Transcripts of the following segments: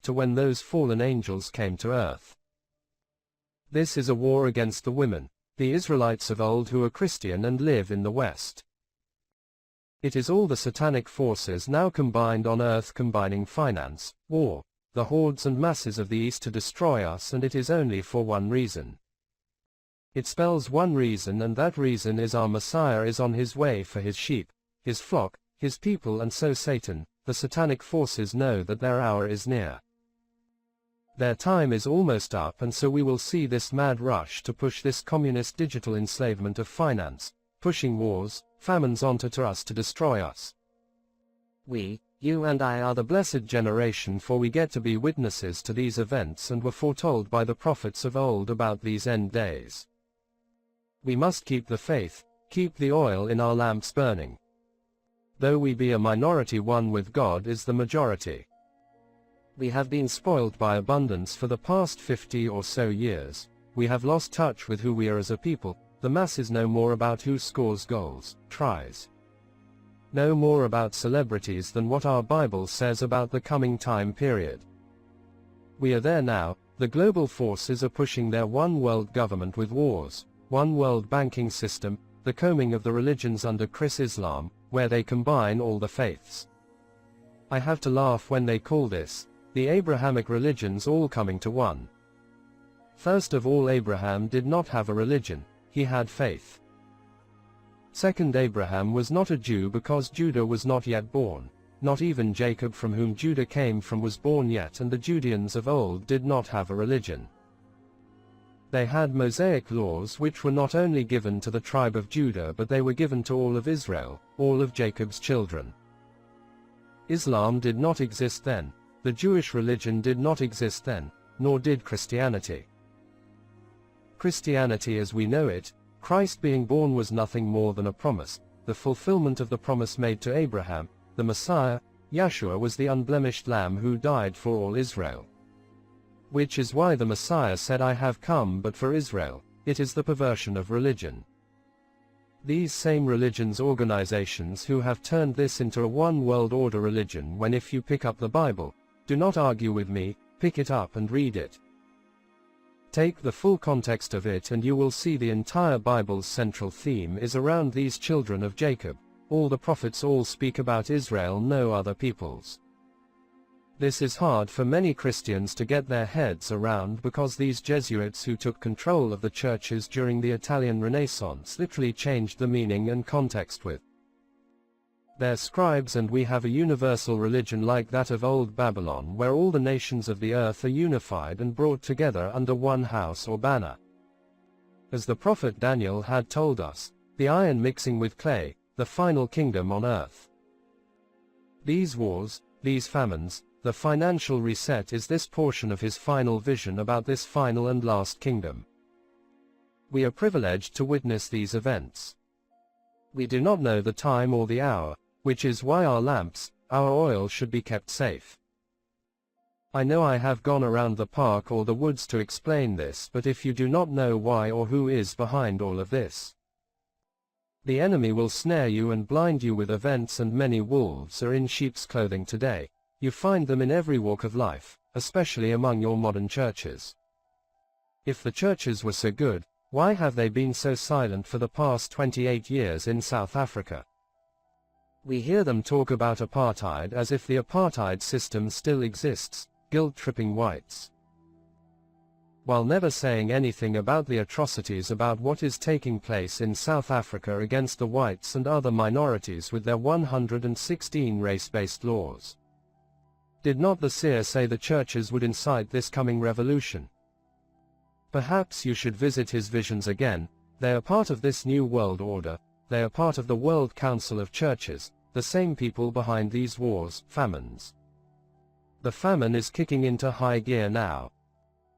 to when those fallen angels came to earth. This is a war against the women, the Israelites of old who are Christian and live in the West. It is all the satanic forces now combined on earth, combining finance, war, the hordes and masses of the East to destroy us, and it is only for one reason. It spells one reason, and that reason is our Messiah is on his way for his sheep, his flock, his people, and so Satan, the satanic forces know that their hour is near. Their time is almost up, and so we will see this mad rush to push this communist digital enslavement of finance, pushing wars, famines onto us to destroy us. We, you and I, are the blessed generation, for we get to be witnesses to these events and were foretold by the prophets of old about these end days. We must keep the faith, keep the oil in our lamps burning. Though we be a minority, one with God is the majority. We have been spoiled by abundance for the past 50 or so years. We have lost touch with who we are as a people. The masses know more about who scores goals, tries. Know more about celebrities than what our Bible says about the coming time period. We are there now. The global forces are pushing their one world government with wars, one world banking system, the combing of the religions under Chris Islam, where they combine all the faiths. I have to laugh when they call this, the Abrahamic religions all coming to one. First of all, Abraham did not have a religion, he had faith. Second, Abraham was not a Jew because Judah was not yet born, not even Jacob from whom Judah came from was born yet, and the Judeans of old did not have a religion. They had Mosaic laws which were not only given to the tribe of Judah, but they were given to all of Israel, all of Jacob's children. Islam did not exist then, the Jewish religion did not exist then, nor did Christianity. Christianity as we know it, Christ being born, was nothing more than a promise, the fulfillment of the promise made to Abraham. The Messiah, Yeshua, was the unblemished Lamb who died for all Israel. Which is why the Messiah said, I have come but for Israel. It is the perversion of religion. These same religions, organizations who have turned this into a one world order religion, when if you pick up the Bible, do not argue with me, pick it up and read it. Take the full context of it and you will see the entire Bible's central theme is around these children of Jacob. All the prophets all speak about Israel, no other peoples. This is hard for many Christians to get their heads around, because these Jesuits who took control of the churches during the Italian Renaissance literally changed the meaning and context with their scribes, and we have a universal religion like that of old Babylon, where all the nations of the earth are unified and brought together under one house or banner. As the prophet Daniel had told us, the iron mixing with clay, the final kingdom on earth. These wars, these famines, the financial reset is this portion of his final vision about this final and last kingdom. We are privileged to witness these events. We do not know the time or the hour, which is why our lamps, our oil should be kept safe. I know I have gone around the park or the woods to explain this, but if you do not know why or who is behind all of this, the enemy will snare you and blind you with events, and many wolves are in sheep's clothing today. You find them in every walk of life, especially among your modern churches. If the churches were so good, why have they been so silent for the past 28 years in South Africa? We hear them talk about apartheid as if the apartheid system still exists, guilt-tripping whites, while never saying anything about the atrocities about what is taking place in South Africa against the whites and other minorities with their 116 race-based laws. Did not the seer say the churches would incite this coming revolution? Perhaps you should visit his visions again. They are part of this new world order. They are part of the World Council of Churches, the same people behind these wars, famines. The famine is kicking into high gear now.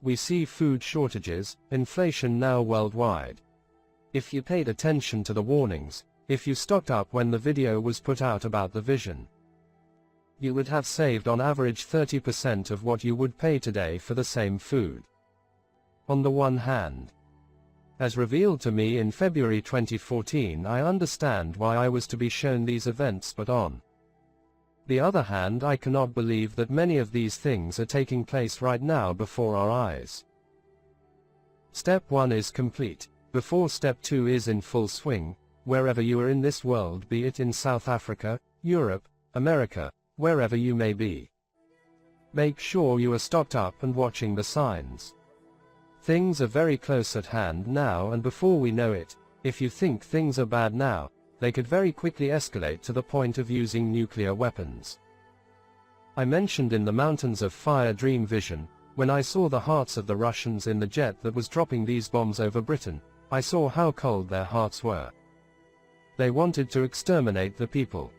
We see food shortages, inflation now worldwide. If you paid attention to the warnings, if you stocked up when the video was put out about the vision, you would have saved on average 30% of what you would pay today for the same food. On the one hand, as revealed to me in February 2014, I understand why I was to be shown these events, but on The other hand, I cannot believe that many of these things are taking place right now before our eyes. Step 1 is complete, before step 2 is in full swing, wherever you are in this world, be it in South Africa, Europe, America, wherever you may be. Make sure you are stocked up and watching the signs. Things are very close at hand now, and before we know it, if you think things are bad now, they could very quickly escalate to the point of using nuclear weapons. I mentioned in the Mountains of Fire dream vision, when I saw the hearts of the Russians in the jet that was dropping these bombs over Britain, I saw how cold their hearts were. They wanted to exterminate the people.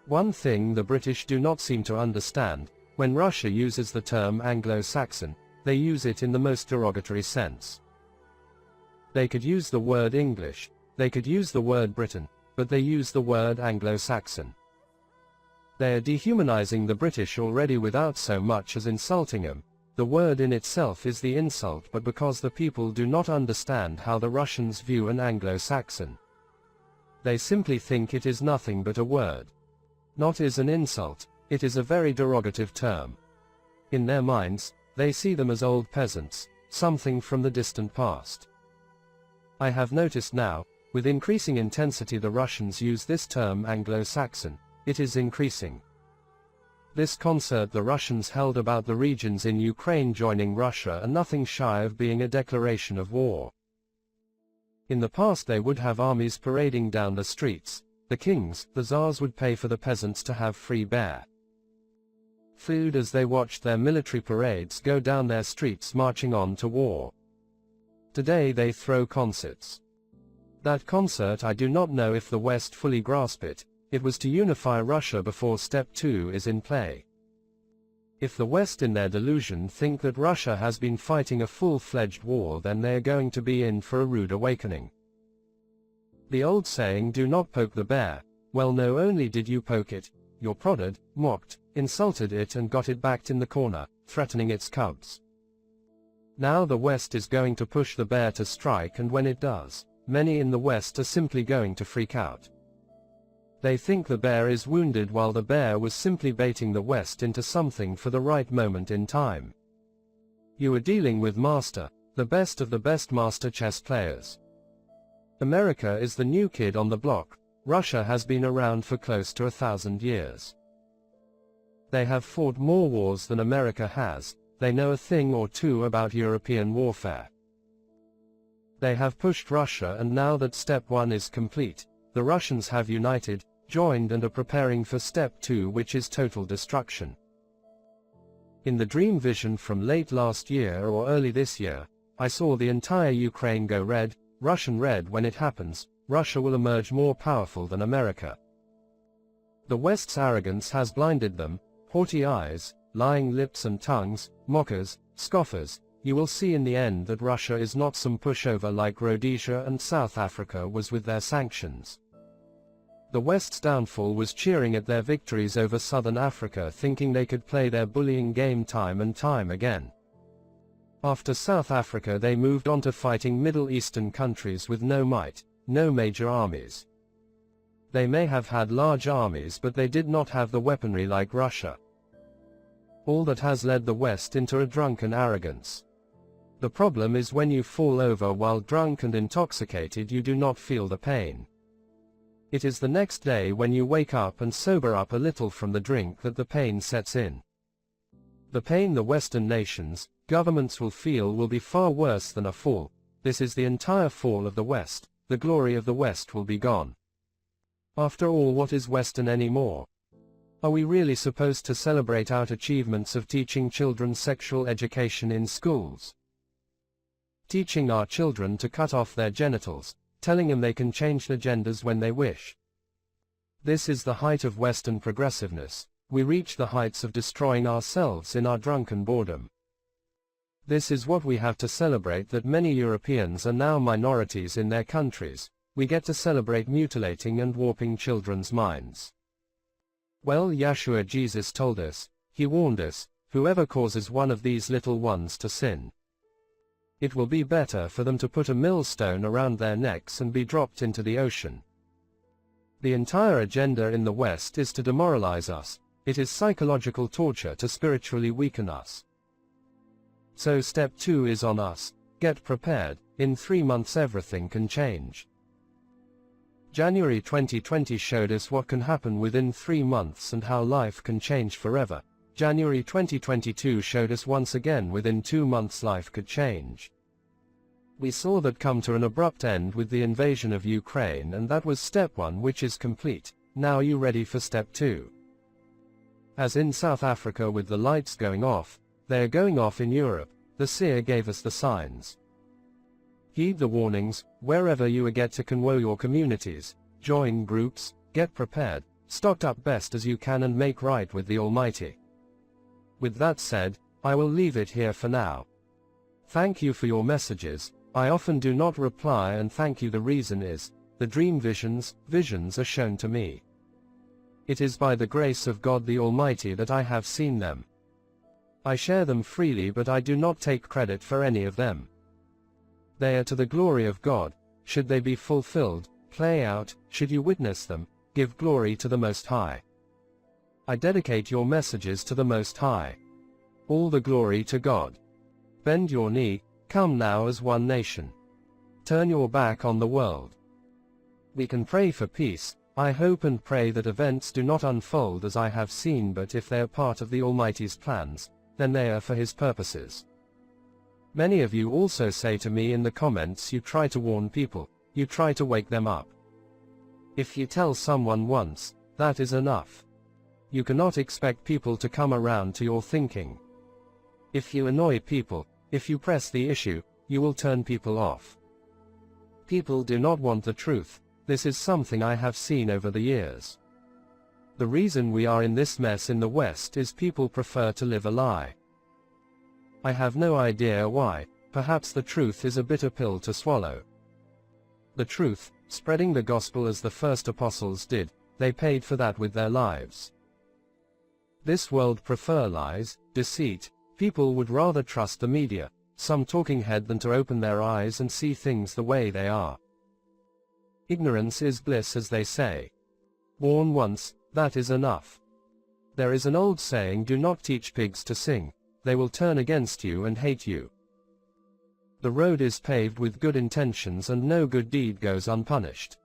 One thing the British do not seem to understand, when Russia uses the term Anglo-Saxon, they use it in the most derogatory sense. They could use the word English, they could use the word Britain, but they use the word Anglo-Saxon. They are dehumanizing the British already without so much as insulting them. The word in itself is the insult, but because the people do not understand how the Russians view an Anglo-Saxon, they simply think it is nothing but a word. Not is an insult, it is a very derogative term. In their minds, they see them as old peasants, something from the distant past. I have noticed now, with increasing intensity, the Russians use this term Anglo-Saxon. It is increasing. This concert the Russians held about the regions in Ukraine joining Russia are nothing shy of being a declaration of war. In the past they would have armies parading down the streets. The kings, the czars would pay for the peasants to have free bear food as they watched their military parades go down their streets marching on to war. Today they throw concerts. That concert, I do not know if the West fully grasp it. It was to unify Russia before step 2 is in play. If the West in their delusion think that Russia has been fighting a full-fledged war, then they are going to be in for a rude awakening. The old saying, do not poke the bear, well, no, only did you poke it, you prodded, mocked, insulted it and got it backed in the corner, threatening its cubs. Now the West is going to push the bear to strike, and when it does, many in the West are simply going to freak out. They think the bear is wounded, while the bear was simply baiting the West into something for the right moment in time. You are dealing with master, the best of the best master chess players. America is the new kid on the block. Russia has been around for close to 1,000 years. They have fought more wars than America has. They know a thing or two about European warfare. They have pushed Russia, and now that step 1 is complete, the Russians have united, joined, and are preparing for step 2, which is total destruction. In the dream vision from late last year or early this year, I saw the entire Ukraine go red, Russian red. When it happens, Russia will emerge more powerful than America. The West's arrogance has blinded them, haughty eyes, lying lips and tongues, mockers, scoffers. You will see in the end that Russia is not some pushover like Rhodesia and South Africa was with their sanctions. The West's downfall was cheering at their victories over Southern Africa, thinking they could play their bullying game time and time again. After South Africa they moved on to fighting Middle Eastern countries with no might, no major armies. They may have had large armies, but they did not have the weaponry like Russia. All that has led the West into a drunken arrogance. The problem is when you fall over while drunk and intoxicated, you do not feel the pain. It is the next day when you wake up and sober up a little from the drink that the pain sets in. The pain the Western nations, governments will feel will be far worse than a fall. This is the entire fall of the West. The glory of the West will be gone. After all, what is Western anymore? Are we really supposed to celebrate our achievements of teaching children sexual education in schools? Teaching our children to cut off their genitals, telling them they can change their genders when they wish. This is the height of Western progressiveness. We reach the heights of destroying ourselves in our drunken boredom. This is what we have to celebrate, that many Europeans are now minorities in their countries. We get to celebrate mutilating and warping children's minds. Well, Yeshua Jesus told us, he warned us, whoever causes one of these little ones to sin, it will be better for them to put a millstone around their necks and be dropped into the ocean. The entire agenda in the West is to demoralize us. It is psychological torture to spiritually weaken us. So step 2 is on us. Get prepared. In 3 months everything can change. January 2020 showed us what can happen within 3 months and how life can change forever. January 2022 showed us once again within 2 months life could change. We saw that come to an abrupt end with the invasion of Ukraine, and that was step 1, which is complete. Now you ready for step 2? As in South Africa with the lights going off, they are going off in Europe. The seer gave us the signs. Heed the warnings. Wherever you are, get to convoy your communities, join groups, get prepared, stocked up best as you can, and make right with the Almighty. With that said, I will leave it here for now. Thank you for your messages. I often do not reply, and thank you. The reason is, the dream visions are shown to me. It is by the grace of God the Almighty that I have seen them. I share them freely, but I do not take credit for any of them. They are to the glory of God. Should they be fulfilled, play out, should you witness them, give glory to the Most High. I dedicate your messages to the Most High. All the glory to God. Bend your knee, come now as one nation. Turn your back on the world. We can pray for peace. I hope and pray that events do not unfold as I have seen, but if they are part of the Almighty's plans, then they are for His purposes. Many of you also say to me in the comments, you try to warn people, you try to wake them up. If you tell someone once, that is enough. You cannot expect people to come around to your thinking. If you annoy people, if you press the issue, you will turn people off. People do not want the truth. This is something I have seen over the years. The reason we are in this mess in the West is people prefer to live a lie. I have no idea why. Perhaps the truth is a bitter pill to swallow. The truth, spreading the gospel as the first apostles did, they paid for that with their lives. This world prefer lies, deceit. People would rather trust the media, some talking head, than to open their eyes and see things the way they are. Ignorance is bliss, as they say. Warn once, that is enough. There is an old saying, do not teach pigs to sing. They will turn against you and hate you. The road is paved with good intentions, and no good deed goes unpunished.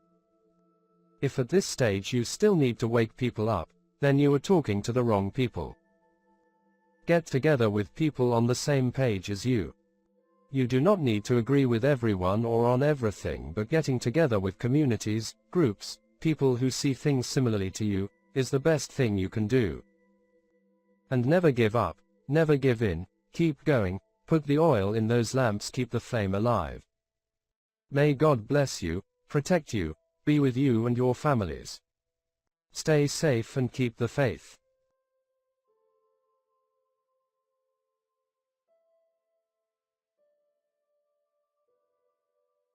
If at this stage you still need to wake people up, then you are talking to the wrong people. Get together with people on the same page as you. You do not need to agree with everyone or on everything, but getting together with communities, groups, people who see things similarly to you, is the best thing you can do. And never give up. Never give in, keep going, put the oil in those lamps, keep the flame alive. May God bless you, protect you, be with you and your families. Stay safe and keep the faith.